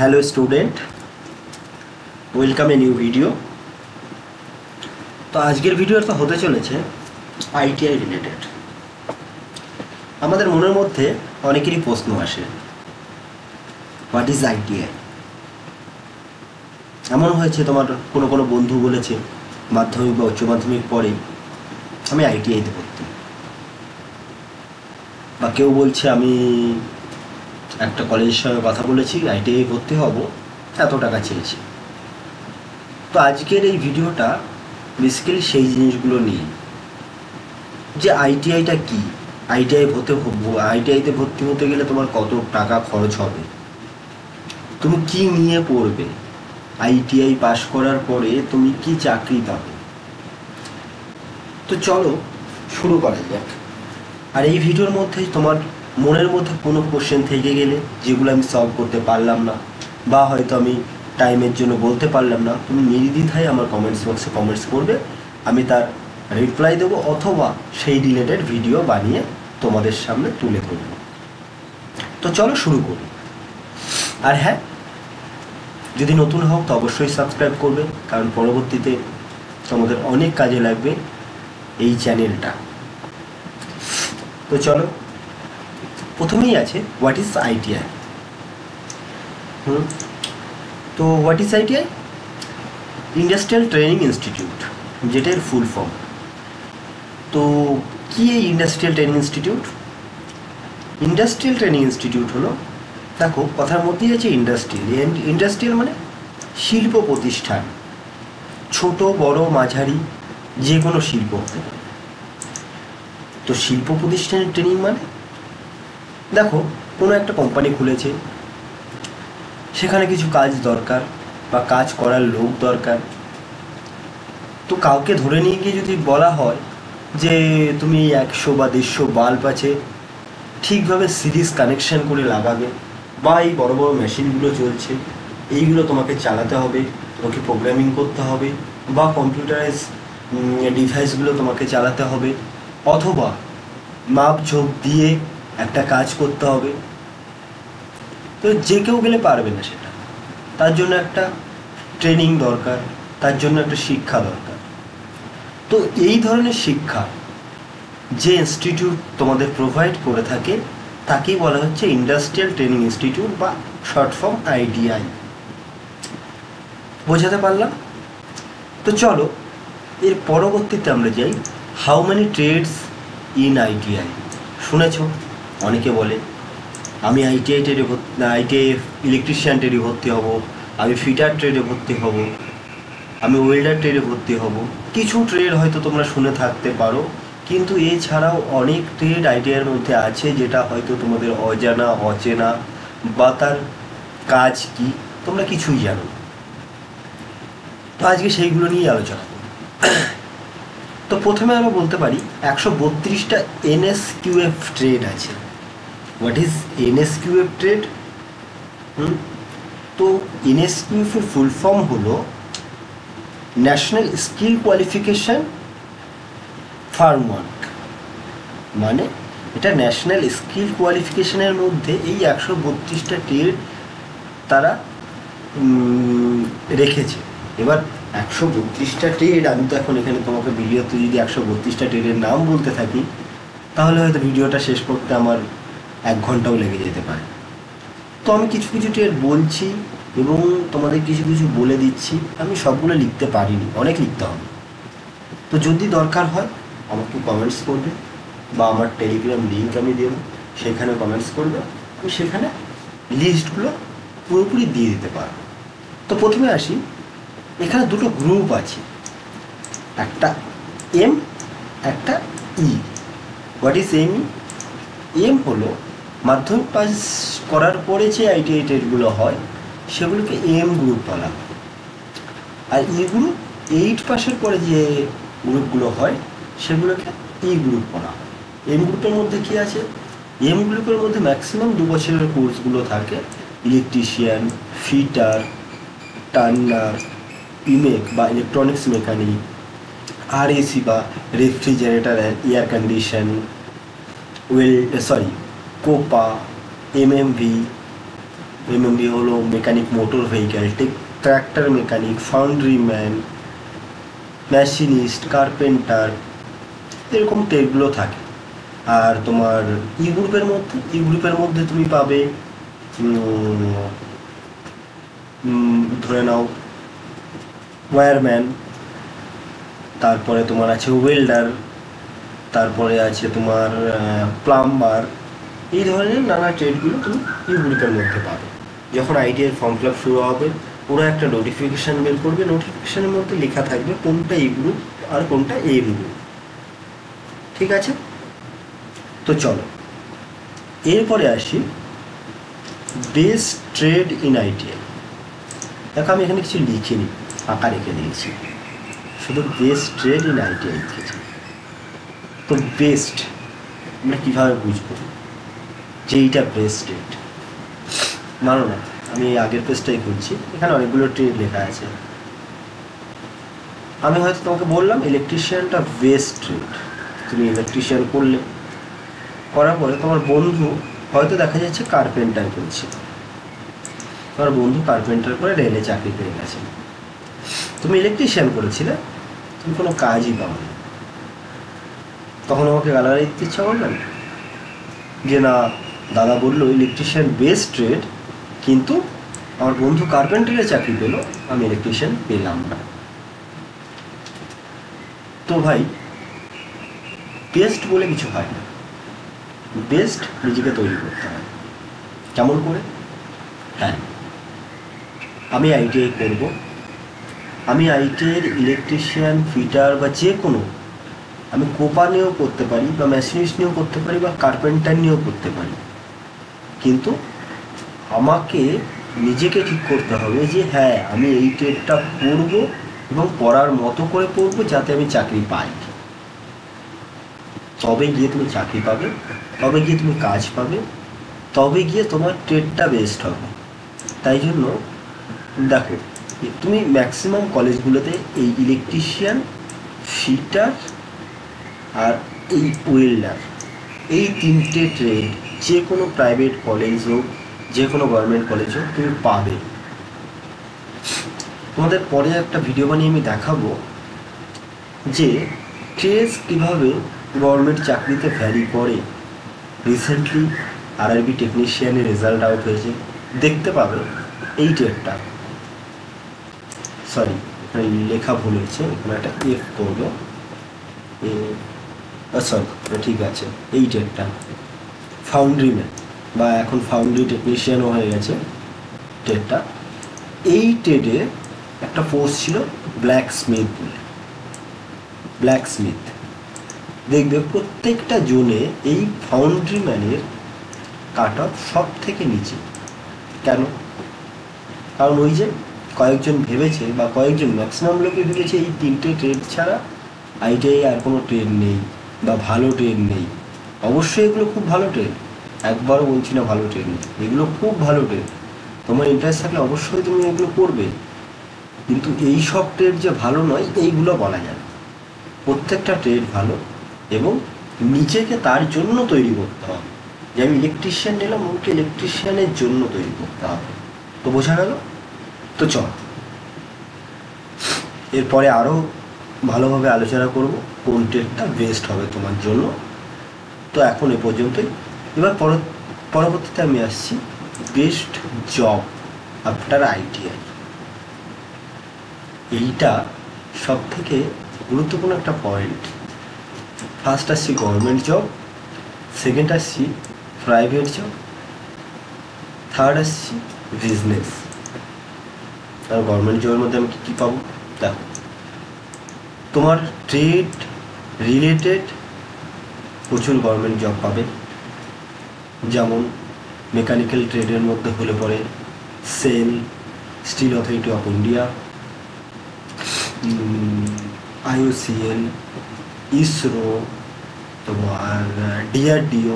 Hello student, welcome a new video. তো আজকের ভিডিওটা হতে চলেছে আইটিআই রিলেটেড। আমাদের মনের মধ্যে অনেকেরই প্রশ্ন আসে, হোয়াট ইজ আইটিআই। এমন হয়েছে তোমার কোনো বন্ধু বলেছে মাধ্যমিক বা উচ্চ মাধ্যমিক পরে আমি আইটিআইতে ভর্তি, বা কেউ বলছে আমি একটা কলেজের সঙ্গে কথা বলেছি, আইটিআই ভর্তি হব, এত টাকা চেয়েছি। তো আজকের এই ভিডিওটা বেসিক্যালি সেই জিনিসগুলো নিয়ে, যে আইটিআইটা কী, আইটিআইতে ভর্তি হতে গেলে তোমার কত টাকা খরচ হবে, তুমি কি নিয়ে পড়বে, আইটিআই পাশ করার পরে তুমি কি চাকরি পাবে। তো চলো শুরু করা যাক। আর এই ভিডিওর মধ্যে তোমার মনের মধ্যে কোনো কোশ্চেন থেকে গেলে যেগুলো আমি সলভ করতে পারলাম না, বা হয়তো আমি টাইমের জন্য বলতে পারলাম না, তুমি নির্দ্বিধায় আমার কমেন্টস বক্সে কমেন্টস করবে, আমি তার রিপ্লাই দেবো, অথবা সেই রিলেটেড ভিডিও বানিয়ে তোমাদের সামনে তুলে ধরব। তো চলো শুরু করি। আর হ্যাঁ, যদি নতুন হও তো অবশ্যই সাবস্ক্রাইব করবে, কারণ পরবর্তীতে তোমাদের অনেক কাজে লাগবে এই চ্যানেলটা। তো চলো, প্রথমেই আছে হোয়াট ইজ আইটিআই। তো what is ITI? Industrial training institute, যেটার ফুল ফর্ম। তো কি এই industrial training institute? Industrial training institute হলো, দেখো কথার মধ্যেই আছে ইন্ডাস্ট্রিয়াল মানে শিল্প প্রতিষ্ঠান, ছোট বড় মাঝারি যে কোনো শিল্প হতে পারে। তো শিল্প প্রতিষ্ঠানের ট্রেনিং মানে, দেখো কোনো একটা কোম্পানি খুলেছে, সেখানে কিছু কাজ দরকার বা কাজ করার লোক দরকার। তো কাউকে ধরে নিয়ে গিয়ে যদি বলা হয় যে তুমি 100 বা 150 বাল্ব আছে, ঠিকভাবে সিরিজ কানেকশন করে লাগাবে, বা এই বড় বড় মেশিনগুলো চলছে, এইগুলো তোমাকে চালাতে হবে, তোমাকে প্রোগ্রামিং করতে হবে, বা কম্পিউটারাইজ ডিভাইসগুলো তোমাকে চালাতে হবে, অথবা মাপ ঝোঁক দিয়ে একটা কাজ করতে হবে। তো যে কেউ গেলে পারবে না সেটা, তার জন্য একটা ট্রেনিং দরকার, তার জন্য একটা শিক্ষা দরকার। তো এই ধরনের শিক্ষা যে ইনস্টিটিউট তোমাদের প্রোভাইড করে থাকে তাকেই বলা হচ্ছে ইন্ডাস্ট্রিয়াল ট্রেনিং ইনস্টিটিউট, বা শর্ট ফর্ম আইটিআই। বোঝাতে পারলাম? তো চলো এর পরবর্তীতে আমরা যাই, how many trades in ITI. শুনেছ, অনেকে বলে আমি আইটিআই ইলেকট্রিশিয়ান ট্রেডে ভর্তি হব, আমি ফিটার ট্রেডে ভর্তি হব, আমি ওয়েল্ডার ট্রেডে ভর্তি হব। কিছু ট্রেড হয়তো তোমরা শুনে থাকতে পারো, কিন্তু এছাড়াও অনেক ট্রেড আইটিআইয়ের মধ্যে আছে যেটা হয়তো তোমাদের অজানা, অচেনা, বা তার কাজ কি তোমরা কিছুই জানো। তো আজকে সেইগুলো নিয়েই আলোচনা করব। তো প্রথমে আমরা বলতে পারি 132টা এনএসকিউএফ ট্রেড আছে। What is NSQF trade? তো এনএসকিউএফ এর ফুল ফর্ম হলো national skill qualification farm work. মানে এটা ন্যাশনাল স্কিল কোয়ালিফিকেশনের মধ্যে এই 132টা ট্রেড তারা রেখেছে। এবার 132টা ট্রেড, আমি তো এখন এখানে তোমাকে ভিডিওতে যদি 132টা ট্রেডের নাম বলতে থাকি তাহলে হয়তো ভিডিওটা শেষ করতে আমার 1 ঘন্টাও লেগে যেতে পারে। তো আমি কিছু কিছু ট্রেড বলছি এবং তোমাদের কিছু কিছু বলে দিচ্ছি। আমি সবগুলো লিখতে পারিনি, অনেক লিখতে হবে। তো যদি দরকার হয় আমাকে কমেন্টস করবে, বা আমার টেলিগ্রাম লিঙ্ক আমি দেবো, সেখানে কমেন্টস করবে, আমি সেখানে লিস্টগুলো পুরোপুরি দিয়ে দিতে পারবো। তো প্রথমে আসি, এখানে দুটো গ্রুপ আছে, একটা এম, একটা E. What is M? M হলো মাধ্যমিক পাস করার পরে যে আইটিআই ট্রেডগুলো হয় সেগুলোকে এম গ্রুপ বলা হয়। আর ই গ্রুপ 8 পাসের পরে যে গ্রুপগুলো হয় সেগুলোকে ই গ্রুপ বলা হয়। এম গ্রুপের মধ্যে কী আছে? এম গ্রুপের মধ্যে ম্যাক্সিমাম 2 বছরের কোর্সগুলো থাকে, ইলেকট্রিশিয়ান, ফিটার, টার্নার, ইমেক বা ইলেকট্রনিক্স মেকানিক, আরএসি বা refrigerator air condition, COPA, MMV, MMB হলো mechanic motor vehicle, tractor mechanic, foundry man, machinist, carpenter, এরকম ট্রেডগুলো থাকে। আর তোমার ই গ্রুপের মধ্যে তুমি পাবে ধরে নাও ওয়্যারম্যান, তারপরে তোমার আছে ওয়েল্ডার, তারপরে আছে তোমার প্লাম্বার, এই ধরনের নানা ট্রেডগুলো তুমি ই গ্রুপের মধ্যে পাবে। যখন আইটিআই ফর্ম ফিল আপ শুরু হবে, ওরা একটা নোটিফিকেশান বের করবে, নোটিফিকেশানের মধ্যে লেখা থাকবে কোনটা ই গ্রুপ আর কোনটা এ গ্রুপ। ঠিক আছে, তো চলো এরপরে আসি বেস্ট ট্রেড ইন আইটিআই। দেখো আমি এখানে কিছু লিখিনি, ফাঁকা রেখে দিয়েছি, শুধু বেস্ট ট্রেড ইন আইটিআই লিখেছি। তো বেস্ট আমরা কীভাবে বুঝবো যে এইটা বেস্ট ট্রেড? মানো না, আমি এই আগের পেজটাই করছি, এখানে অনেকগুলো ট্রেড লেখা আছে। আমি হয়তো তোমাকে বললাম ইলেকট্রিশিয়ানটা বেস্ট ট্রেড, তুমি ইলেকট্রিশিয়ান করলে, করার পরে তোমার বন্ধু হয়তো দেখা যাচ্ছে কার্পেন্টার করছে, তোমার বন্ধু কার্পেন্টার করে রেলে চাকরি পেয়ে গেছে, তুমি ইলেকট্রিশিয়ান করেছিলে, তুমি কোনো কাজই পাও না। তখন আমাকে গালাগালি দিতে ইচ্ছা করবে না যে না, দাদা বললো ইলেকট্রিশিয়ান বেস্ট ট্রেড, কিন্তু আমার বন্ধু কার্পেন্টারে চাকরি পেলো, আমি ইলেকট্রিশিয়ান পেলাম না। তো ভাই বেস্ট বলে কিছু হয় না, বেস্ট নিজেকে তৈরি করতে হয়। কেমন করে? হ্যাঁ, আমি আইটিআই করব, আমি আইটিআইয়ের ইলেকট্রিশিয়ান, ফিটার বা যে কোনো, আমি কোপা নিয়েও করতে পারি বা মেশিনিস্ট নিয়েও করতে পারি বা কার্পেন্টার নিয়েও করতে পারি, কিন্তু আমাকে নিজেকে ঠিক করতে হবে যে হ্যাঁ আমি এই ট্রেডটা পড়বো এবং পড়ার মতো করে পড়বো যাতে আমি চাকরি পাই। তবে গিয়ে তুমি চাকরি পাবে, তবে গিয়ে তুমি কাজ পাবে, তবে গিয়ে তোমার ট্রেডটা বেস্ট হবে। তাই জন্য দেখো, তুমি ম্যাক্সিমাম কলেজগুলোতে এই ইলেকট্রিশিয়ান, ফিটার আর এই ওয়েল্ডার, এই তিনটে ট্রেড যে কোনো প্রাইভেট কলেজ হোক, যে কোনো গভর্নমেন্ট কলেজ হোক, তুমি পাবে। তোমাদের পরে একটা ভিডিও বানিয়ে আমি দেখাবো যে ট্রেস কীভাবে গভর্নমেন্ট চাকরিতে ভ্যারি করে। রিসেন্টলি আরআরবি টেকনিশিয়ানের রেজাল্ট আউট হয়েছে, দেখতে পাবে এই ট্রেডটা। সরি, লেখা ভুল হয়েছে, এখানে একটা এফ করবো, সরি ঠিক আছে, এই ট্রেডটা ফাউন্ড্রি ম্যান বা এখন ফাউন্ড্রি টেকনিশিয়ানও হয়ে গেছে ট্রেডটা। এই ট্রেডে একটা পোস্ট ছিল ব্ল্যাক স্মিথ বলে, ব্ল্যাক স্মিথ। দেখবে প্রত্যেকটা জোনে এই ফাউন্ড্রি ম্যানের কাট অফ সব থেকে নিচে। কেন? কারণ ওই যে কয়েকজন ভেবেছে বা কয়েকজন ম্যাক্সিমাম লোকে ভেবেছে এই তিনটে ট্রেড ছাড়া আইটিআই আর কোনো ট্রেড নেই বা ভালো ট্রেড নেই। অবশ্যই এগুলো খুব ভালো ট্রেড, একবারও বলছি না ভালো ট্রেড নেই, এগুলো খুব ভালো ট্রেড, তোমার ইন্টারেস্ট থাকলে অবশ্যই তুমি এগুলো করবে। কিন্তু এই সব ট্রেড যে ভালো নয় এইগুলো বলা যাবে। প্রত্যেকটা ট্রেড ভালো এবং নিজেকে তার জন্য তৈরি করতে হবে, যে আমি ইলেকট্রিশিয়ান নিলাম, ওকে ইলেকট্রিশিয়ানের জন্য তৈরি করতে হবে। তো বোঝা গেল? তো চল এরপরে আরও ভালোভাবে আলোচনা করব কোন ট্রেডটা বেস্ট হবে তোমার জন্য। তো এখন এ পর্যন্তই। এবার পরবর্তীতে আমি আসছি বেস্ট জব আফটার আইটিআই। এইটা সব থেকে গুরুত্বপূর্ণ একটা পয়েন্ট। ফার্স্ট আসছি গভর্নমেন্ট জব, সেকেন্ড আসছি প্রাইভেট জব, থার্ড আসছি বিজনেস। আর গভর্নমেন্ট জবের মধ্যে আমি কী পাবো? দেখো, তোমার ট্রেড রিলেটেড প্রচুর গভর্নমেন্ট জব পাবে, যেমন মেকানিক্যাল ট্রেডের মধ্যে হলে পরে SAIL, steel authority of India, IOCL, ISRO, তোমার ডিআরডিও,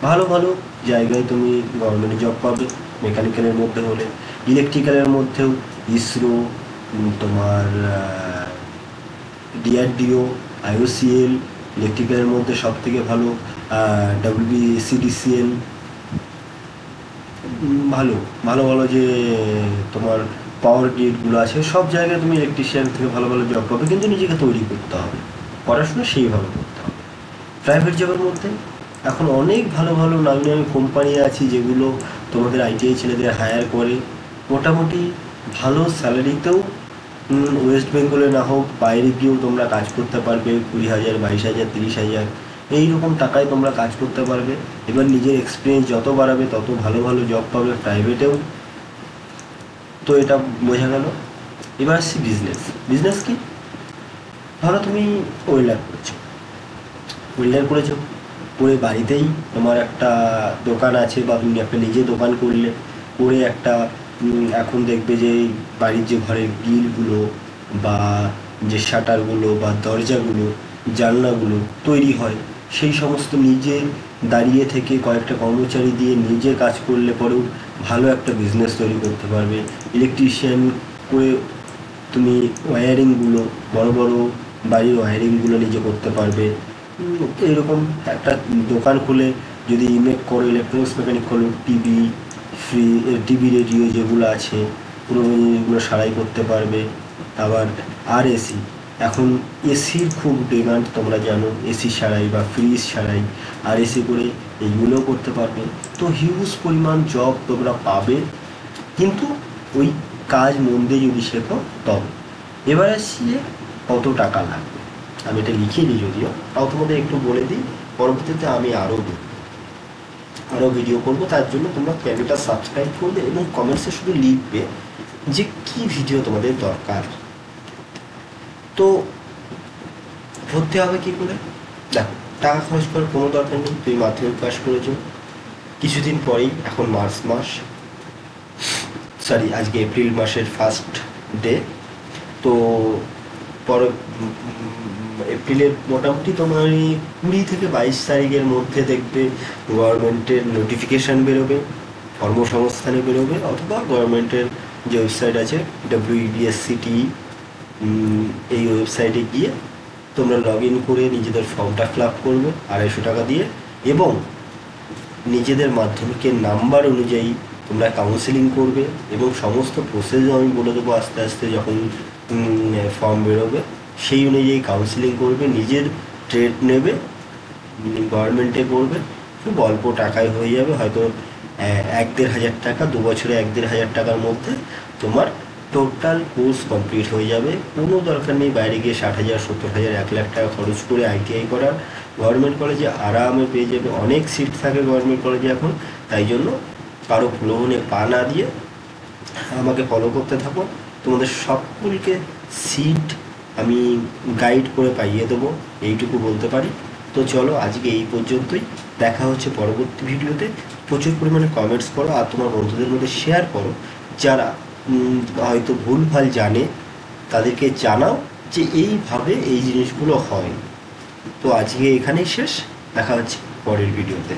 ভালো ভালো জায়গায় তুমি গভর্নমেন্ট জব পাবে মেকানিক্যালের মধ্যে হলে। ইলেকট্রিক্যালের মধ্যেও ইসরো, তোমার ডিআরডিও, আইওসিএল। ইলেকট্রিক্যালের মধ্যে সব থেকে ভালো WBCDCL, ভালো ভালো ভালো যে তোমার পাওয়ার গ্রিডগুলো আছে, সব জায়গায় তুমি ইলেকট্রিশিয়ান থেকে ভালো ভালো জব পাবে, কিন্তু নিজেকে তৈরি করতে হবে, পড়াশোনা সেইভাবে করতে হবে। প্রাইভেট জবের মধ্যে এখন অনেক ভালো ভালো নামি নামি কোম্পানি আছে যেগুলো তোমাদের আইটিআই ছেলেদের হায়ার করে, মোটামুটি ভালো স্যালারিতেও। ওয়েস্ট বেঙ্গলে না হোক বাইরে গিয়েও তোমরা কাজ করতে পারবে, 20,000, 22,000, 30,000 এইরকম টাকায় তোমরা কাজ করতে পারবে। এবার নিজের এক্সপিরিয়েন্স যত বাড়াবে তত ভালো ভালো জব পাবে প্রাইভেটেও। তো এটা বোঝা গেল। এবার আসছি বিজনেস। বিজনেস কি? ধরো তুমি ওয়েল্ডার করেছো, করে বাড়িতেই তোমার একটা দোকান আছে, বা তুমি একটা নিজে দোকান করলে, করে একটা এখন দেখবে যে বাড়ির যে ঘরের গ্রিলগুলো বা যে শাটারগুলো বা দরজাগুলো জানলাগুলো তৈরি হয়, সেই সমস্ত নিজে দাঁড়িয়ে থেকে কয়েকটা কর্মচারী দিয়ে নিজে কাজ করলে পরেও ভালো একটা বিজনেস তৈরি করতে পারবে। ইলেকট্রিশিয়ান করে তুমি ওয়্যারিংগুলো, বড় বড় বাড়ির ওয়্যারিংগুলো নিজে করতে পারবে। এরকম একটা দোকান খুলে যদি ইমেক করো, ইলেকট্রনিক্স মেকানিক করো, টিভি রেডিও যেগুলো আছে পুরোনো জিনিসগুলো সারাই করতে পারবে। আবার আর এসি, এখন এসির খুব ডিমান্ড, তোমরা জানো, এসি সারাই বা ফ্রিজ সারাই আর এসি করে এইগুলোও করতে পারবে। তো হিউজ পরিমাণ জব তোমরা পাবে, কিন্তু ওই কাজ মন দিয়ে যদি শেখো তবে। এবার আসছি যে কত টাকা লাগবে। আমি এটা লিখিয়ে দিই, যদিও তাও তোমাদের একটু বলে দিই, পরবর্তীতে আমি আরও ভিডিও করব। তার জন্য তোমরা চ্যানেলটা সাবস্ক্রাইব করবে এবং কমেন্টসে শুধু লিখবে যে কি ভিডিও তোমাদের দরকার। তো ভর্তি হবে কী করে? দেখো, টাকা খরচ করার কোনো দরকার নেই। তুমি মাধ্যমিক পাস করেছো, কিছুদিন পরেই, এখন আজকে এপ্রিল মাসের ফার্স্ট ডে, তো পরে এপ্রিলের মোটামুটি তোমার 20 থেকে 22 তারিখের মধ্যে দেখবে গভর্নমেন্টের নোটিফিকেশান বেরোবে, কর্মসংস্থানে বেরোবে, অথবা গভর্নমেন্টের যে ওয়েবসাইট আছে WBSCT, এই ওয়েবসাইটে গিয়ে তোমরা লগ ইন করে নিজেদের ফর্মটা ফিল আপ করবে 250 টাকা দিয়ে, এবং নিজেদের মাধ্যমিকের নাম্বার অনুযায়ী তোমরা কাউন্সেলিং করবে, এবং সমস্ত প্রসেসও আমি বলে দেবো আস্তে আস্তে যখন ফর্ম বেরোবে। সেই অনুযায়ী কাউন্সেলিং করবে, নিজের ট্রেড নেবে, গভর্নমেন্টে করবে, খুব অল্প টাকায় হয়ে যাবে, হয়তো 1-1.5 টাকা, 2 বছরে 1-1.5 টাকার মধ্যে তোমার টোটাল কোর্স কমপ্লিট হয়ে যাবে। কোনো দরকার নেই বাইরে গিয়ে 60,000, 70,000, 1 লাখ টাকা খরচ করে আইটিআই করার। গভর্নমেন্ট কলেজে আরামে পেয়ে যাবে, অনেক সিট থাকে গভর্নমেন্ট কলেজে এখন। তাই জন্য কারো প্রলোভনে পা না দিয়ে আমাকে ফলো করতে থাকো, তোমাদের সকলকে সিট আমি গাইড করে পাইয়ে দেবো, এইটুকু বলতে পারি। তো চলো আজকে এই পর্যন্তই, দেখা হচ্ছে পরবর্তী ভিডিওতে। প্রচুর পরিমাণে কমেন্টস করো আর তোমার বন্ধুদের মধ্যে শেয়ার করো, যারা হয়তো ভুলভাল জানে তাদেরকে জানাও যে এইভাবে এই জিনিসগুলো হয়। তো আজকে এখানেই শেষ, দেখা হচ্ছে পরের ভিডিওতে।